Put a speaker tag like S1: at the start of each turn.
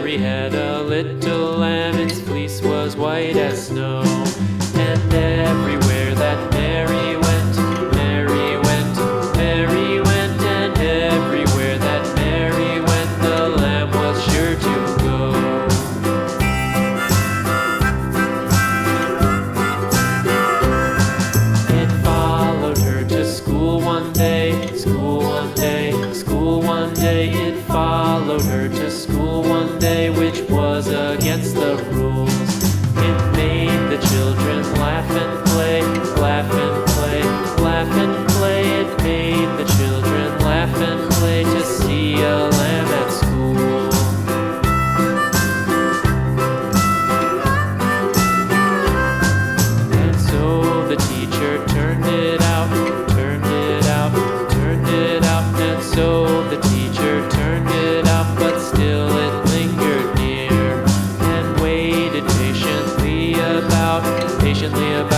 S1: Mary had a little lamb, its fleece was white as snow. And everywhere that Mary went, Mary went, Mary went, and everywhere that Mary went, the lamb was sure to go. It followed her to school one day, school one day, school one day. It followed her to school one day, which was against the rules. It made the children laugh and play, laugh and play, laugh and play. It made the children laugh and play to see a lamb at school. And so the teacher turned it out, turned it out, turned it out. And so the teacher turned it out, but still it lingered near and waited patiently about